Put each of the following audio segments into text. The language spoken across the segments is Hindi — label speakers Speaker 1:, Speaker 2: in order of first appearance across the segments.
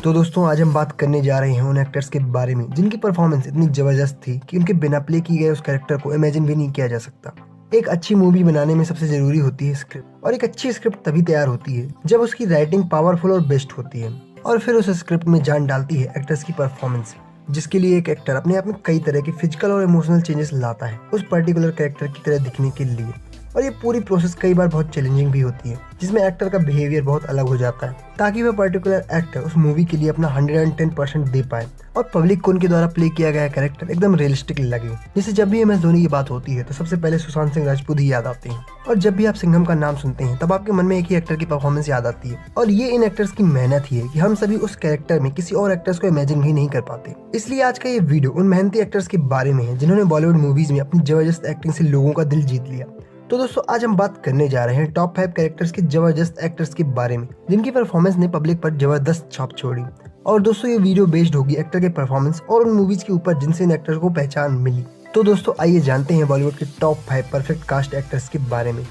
Speaker 1: तो दोस्तों आज हम बात करने जा रहे हैं उन एक्टर्स के बारे में जिनकी परफॉर्मेंस इतनी जबरदस्त थी कि उनके बिना प्ले किए गए उस कैरेक्टर को इमेजिन भी नहीं किया जा सकता। एक अच्छी मूवी बनाने में सबसे जरूरी होती है स्क्रिप्ट, और एक अच्छी स्क्रिप्ट तभी तैयार होती है जब उसकी राइटिंग पावरफुल और बेस्ट होती है, और फिर उस स्क्रिप्ट में जान डालती है एक्टर्स की परफॉर्मेंस, जिसके लिए एक एक्टर अपने आप में कई तरह के फिजिकल और इमोशनल चेंजेस लाता है उस पर्टिकुलर कैरेक्टर की तरह दिखने के लिए। और ये पूरी प्रोसेस कई बार बहुत चैलेंजिंग भी होती है, जिसमें एक्टर का बिहेवियर बहुत अलग हो जाता है ताकि वह पर्टिकुलर एक्टर उस मूवी के लिए अपना 110% दे पाए और पब्लिक को उनके द्वारा प्ले किया गया कैरेक्टर एकदम रियलिस्टिक लगे। जैसे जब भी MS धोनी की बात होती है तो सबसे पहले सुशांत सिंह राजपूत ही याद आते हैं, और जब भी आप सिंघम का नाम सुनते हैं तब आपके मन में एक ही एक्टर की परफॉर्मेंस याद आती है। और ये इन एक्टर्स की मेहनत ही है कि हम सभी उस कैरेक्टर में किसी और एक्टर्स को इमेजिन भी नहीं कर पाते। इसलिए आज का ये वीडियो उन मेहनती एक्टर्स के बारे में है जिन्होंने बॉलीवुड मूवीज में अपनी जबरदस्त एक्टिंग से लोगों का दिल जीत लिया। तो दोस्तों आज हम बात करने जा रहे हैं टॉप 5 कैरेक्टर्स के जबरदस्त एक्टर्स के बारे में जिनकी परफॉर्मेंस ने पब्लिक पर जबरदस्त छाप छोड़ी। और दोस्तों ये वीडियो बेस्ड होगी एक्टर के परफॉर्मेंस और उन मूवीज के ऊपर जिनसे इन एक्टर्स को पहचान मिली। तो दोस्तों आइए जानते हैं बॉलीवुड के टॉप 5 परफेक्ट कास्ट एक्टर्स के बारे में।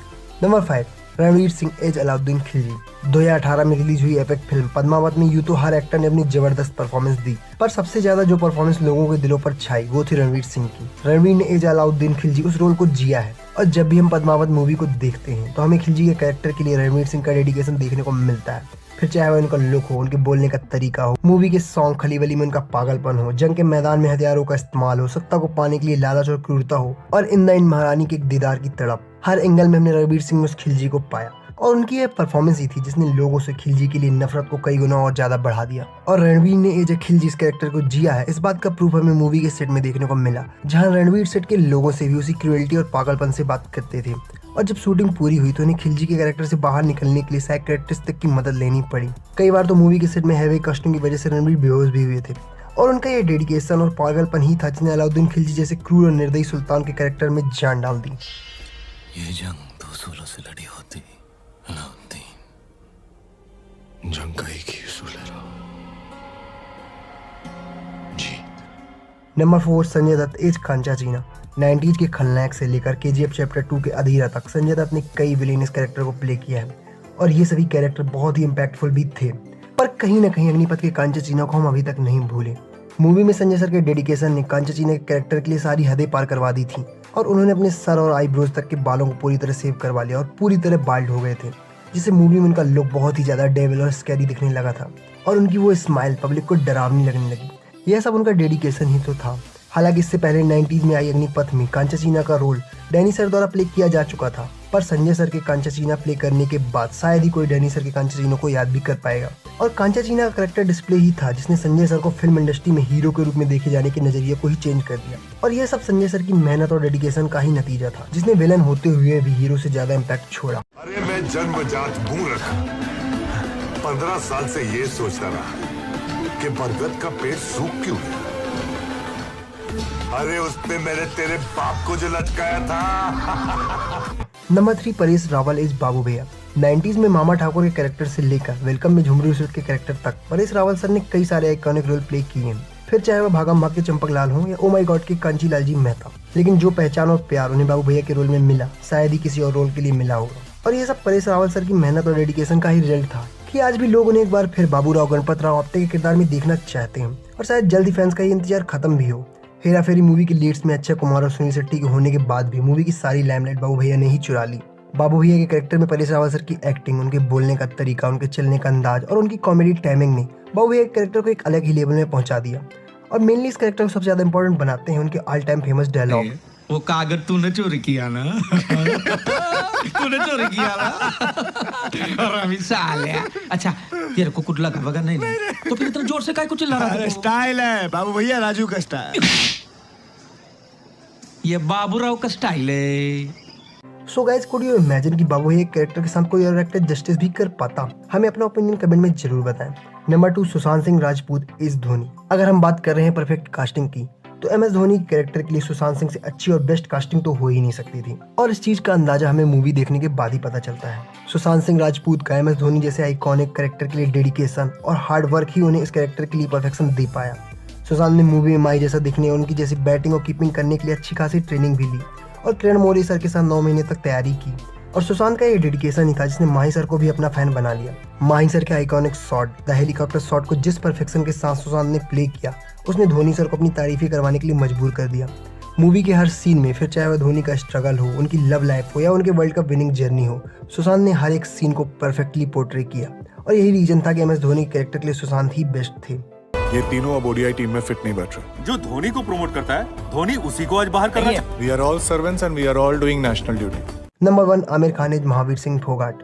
Speaker 1: Number 5, Ranveer Singh as Alauddin Khilji. 2018 में रिलीज हुई एपिक फिल्म पद्मावत में यूं तो हर एक्टर ने अपनी जबरदस्त परफॉर्मेंस दी, पर सबसे ज्यादा जो परफॉर्मेंस लोगों के दिलों पर छाई वो थी रणवीर सिंह की। रणवीर ने एज अलाउद्दीन खिलजी उस रोल को जिया है, और जब भी हम पद्मावत मूवी को देखते हैं तो हमें खिलजी के कैरेक्टर के लिए रणवीर सिंह का डेडिकेशन देखने को मिलता है। फिर चाहे वह उनका लुक हो, उनके बोलने का तरीका हो, मूवी के सॉन्ग खली वली में उनका पागलपन हो, जंग के मैदान में हथियारों का इस्तेमाल हो, सत्ता को पाने के लिए लालच और क्रूरता हो, और इन द इन महारानी के एक दीदार की तड़प, हर एंगल में हमने रणवीर सिंह में उस खिलजी को पाया। और उनकी यह परफॉर्मेंस ही थी जिसने लोगों से खिलजी के लिए नफरत को कई गुना और ज्यादा बढ़ा दिया। और रणवीर ने एज खिलजी इस कैरेक्टर को जिया है, इस बात का प्रूफ हमें मूवी के सेट में देखने को मिला, जहां रणवीर सेट के लोगों से भी उसी क्रूएल्टी और पागलपन से बात करते थे। और जब शूटिंग पूरी हुई तो उन्हें खिलजी के कैरेक्टर से बाहर निकलने के लिए साइकियाट्रिस्ट तक की मदद लेनी पड़ी। कई बार तो मूवी के सेट में हैवी कस्टिंग की वजह से रणवीर बेहोश भी हुए थे। और उनका ये डेडिकेशन और पागलपन ही था जिसने अलाउद्दीन खिलजी जैसे क्रूर और निर्दयी सुल्तान के कैरेक्टर में जान डाल दी।
Speaker 2: ये जंग 2 सूलों से लड़ी होती, अलाउद्दीन जंग का एक ही उसूल है जी।
Speaker 1: नंबर 4, संजय दत्त एज कांचा चीना। 90s के खलनायक से लेकर KGF चैप्टर 2 के अधीरा तक संजय दत्त ने कई विलेनियस कैरेक्टर को प्ले किया है, और ये सभी कैरेक्टर बहुत ही इम्पैक्टफुल भी थे। पर कहीं ना कहीं अग्निपथ के कांचा चीना को हम अभी तक नहीं भूले। मूवी में संजय सर के डेडिकेशन ने कांचा चीना के कैरेक्टर के लिए सारी हदें पार करवा दी थी, और उन्होंने अपने सर और आईब्रोज तक के बालों को पूरी तरह सेव करवा लिया और पूरी तरह बाल्ड हो गए थे, जिससे मूवी में उनका लुक बहुत ही ज्यादा डेविल और स्कैरी दिखने लगा था, और उनकी वो स्माइल पब्लिक को डरावनी लगने लगी। यह सब उनका डेडिकेशन ही तो था। हालांकि इससे पहले 90s में आई अग्निपथ में कांचा चीना का रोल डैनी सर द्वारा प्ले किया जा चुका था, पर संजय सर के कांचा चीना प्ले करने के बाद शायद ही कोई डैनी सर के कांचा चीना को याद भी कर पाएगा। और कांचा चीना का कैरेक्टर डिस्प्ले ही था जिसने संजय सर को फिल्म इंडस्ट्री में हीरो के रूप में देखे जाने के नजरिए को ही चेंज कर दिया। और यह सब संजय सर की मेहनत और डेडिकेशन का ही नतीजा था, जिसने विलन होते हुए भी हीरो से ज्यादा इम्पैक्ट छोड़ा।
Speaker 3: अरे मैं जन्मजात भूल रखा, 15 साल से ये सोचता रहा कि बरगद का पेड़ सूख क्यों गया। अरे उस पे मैंने तेरे बाप को जो लटकाया था।
Speaker 1: नंबर 3, परेश रावल एज बाबू भैया। 90s में मामा ठाकुर के कैरेक्टर से लेकर वेलकम में झुमरू सूट के कैरेक्टर तक परेश रावल सर ने कई सारे आइकॉनिक रोल प्ले किए हैं, फिर चाहे वह भागम भाग के चंपक लाल हो या ओ माय गॉड के कांची लाल जी मेहता। लेकिन जो पहचान और प्यार उन्हें बाबू भैया के रोल में मिला शायद ही किसी और रोल के लिए मिला होगा। और ये सब परेश रावल सर की मेहनत और डेडिकेशन का ही रिजल्ट था कि आज भी लोग उन्हें एक बार फिर बाबू राव गणपत राव आप्टे के किरदार में देखना चाहते हैं, और शायद जल्दी फैंस का ये इंतजार खत्म भी हो। हेरा फेरी मूवी के लीड्स में अक्षय कुमार और सुनील शेट्टी के होने के बाद भी मूवी की सारी लाइमलाइट बाबू भैया ने ही चुरा ली। बाबू भैया के कैरेक्टर में परेश रावल सर की एक्टिंग, उनके बोलने का तरीका, उनके चलने का अंदाज और उनकी कॉमेडी टाइमिंग ने बाबू भैया के कैरेक्टर को एक अलग ही लेवल में पहुंचा दिया। और मेनली इस कैरेक्टर को सबसे ज्यादा इंपॉर्टेंट बनाते हैं उनके ऑल टाइम फेमस डायलॉग।
Speaker 4: वो कागज तूने चोरी किया ना। तूने चोरी किया ना। और अभी साले अच्छा तेरे को कुछ लगा वगैरह नहीं तो फिर इतना जोर से काय कुछ चिल्ला रहा है?
Speaker 2: स्टाइल है बाबू भैया, राजू का स्टाइल।
Speaker 4: ये बाबूराव का स्टाइल है।
Speaker 1: So guys, could you imagine कि बाबू भैया कैरेक्टर के साथ कोई और एक्टर जस्टिस भी कर पाता? हमें अपना ओपिनियन कमेंट में जरूर बताएं। Number 2, Sushant Singh Rajput as Dhoni. अगर हम बात कर रहे हैं परफेक्ट कास्टिंग की तो MS धोनी के कैरेक्टर के लिए सुशांत सिंह से अच्छी और बेस्ट कास्टिंग तो हो ही नहीं सकती थी, और इस चीज का अंदाजा हमें मूवी देखने के बाद ही पता चलता है। सुशांत सिंह राजपूत का MS धोनी जैसे आइकॉनिक कैरेक्टर के लिए डेडिकेशन और हार्ड वर्क ही उन्हें इस कैरेक्टर के लिए परफेक्शन दे पाया। सुशांत ने मूवी में माई जैसा दिखने और उनकी जैसी बैटिंग और कीपिंग करने के लिए अच्छी खासी ट्रेनिंग भी ली, और किरण मौर्य सर के साथ 9 महीने तक तैयारी की, और सुशांत का ये डेडिकेशन ही था जिसने माही सर को भी अपना फैन बना लिया। माही सर के iconic shot the helicopter shot को जिस परफेक्शन के साथ सुशांत ने प्ले किया उसने धोनी सर को अपनी तारीफें करवाने के लिए मजबूर कर दिया। मूवी के हर सीन में, फिर चाहे वह धोनी का स्ट्रगल हो, उनकी लव लाइफ हो या उनके वर्ल्ड कप विनिंग जर्नी हो, सुशांत ने हर एक सीन को परफेक्टली पोर्ट्रे किया और यही रीजन था कि MS धोनी के कैरेक्टर के लिए सुशांत ही बेस्ट थे।
Speaker 5: ये तीनों अब ओडीआई टीम में फिट नहीं बैठ रहे।
Speaker 6: जो धोनी को प्रमोट करता है, धोनी उसी को आज बाहर कर रहा है।
Speaker 5: We are all servants and we are all doing national duty.
Speaker 1: Number 1 Aamir Khan is Mahavir Singh Phogat.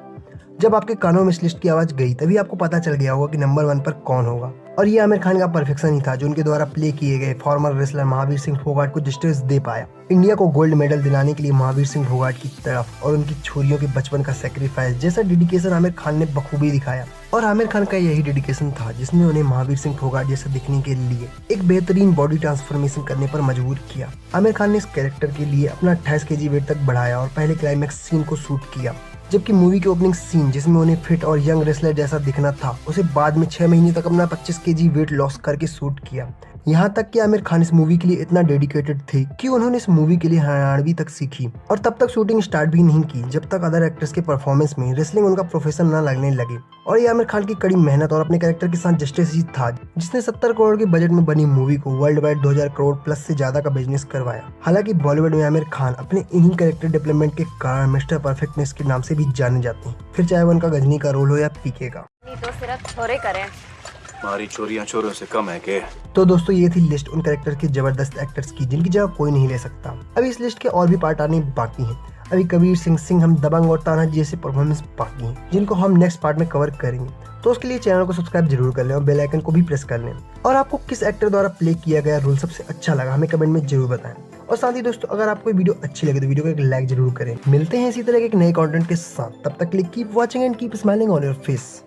Speaker 1: जब आपके कानों में इस लिस्ट की आवाज गई तभी आपको पता चल गया होगा कि नंबर 1 पर कौन होगा, और ये आमिर खान का परफेक्शन ही था जो उनके द्वारा प्ले किए गए फॉर्मर रेसलर महावीर सिंह फोगाट को जस्टिस दे पाया। इंडिया को गोल्ड मेडल दिलाने के लिए महावीर सिंह फोगाट की तरफ और उनकी छोरियों के बचपन का सेक्रीफाइस जैसा डेडिकेशन आमिर खान ने बखूबी दिखाया, और आमिर खान का यही डेडिकेशन था जिसने उन्हें महावीर सिंह फोगाट जैसा दिखने के लिए एक बेहतरीन बॉडी ट्रांसफॉर्मेशन करने पर मजबूर किया। आमिर खान ने इस कैरेक्टर के लिए अपना 28 kg वेट तक बढ़ाया और पहले क्लाइमैक्स सीन को शूट किया, जबकि मूवी के ओपनिंग सीन जिसमें उन्हें फिट और यंग रेसलर जैसा दिखना था उसे बाद में 6 महीने तक अपना 25 kg वेट लॉस करके शूट किया। यहाँ तक कि आमिर खान इस मूवी के लिए इतना डेडिकेटेड थे कि उन्होंने इस मूवी के लिए हरियाणवी तक सीखी और तब तक शूटिंग स्टार्ट भी नहीं की जब तक अदर एक्टर्स के परफॉर्मेंस में रेसलिंग उनका प्रोफेशन न लगने लगे। और ये आमिर खान की कड़ी मेहनत और अपने कैरेक्टर के साथ जस्टिस ही था जिसने 70 करोड़ के बजट में बनी मूवी को वर्ल्ड वाइड 2000 करोड़ प्लस से ज्यादा का बिजनेस करवाया। हालांकि बॉलीवुड में आमिर खान अपने इन्हीं कैरेक्टर डेवलपमेंट के कारण मिस्टर परफेक्टनेस के नाम से भी जाने जाते हैं, फिर चाहे वो उनका गजनी का रोल हो या पीके का।
Speaker 7: तो सिर्फ छोरे करें।
Speaker 6: हमारी चोरियां चोरों से कम है के?
Speaker 1: तो दोस्तों ये थी लिस्ट उन कैरेक्टर के जबरदस्त एक्टर्स की जिनकी जगह कोई नहीं ले सकता। अभी इस लिस्ट के और भी पार्ट आने बाकी हैं। अभी कबीर सिंह, हम दबंग और ताना जैसे परफॉर्मेंस बाकी हैं जिनको हम नेक्स्ट पार्ट में कवर करेंगे। तो उसके लिए चैनल को सब्सक्राइब जरूर कर लें और बेल आइकन को भी प्रेस कर लें। और आपको किस एक्टर द्वारा प्ले किया गया रोल सबसे अच्छा लगा हमें कमेंट में जरूर बताएं। और साथ ही दोस्तों अगर आपको वीडियो अच्छी लगे तो वीडियो को एक लाइक जरूर करें। मिलते हैं इसी तरह के एक नए कंटेंट के साथ, तब तक के लिए keep watching and keep smiling on your face.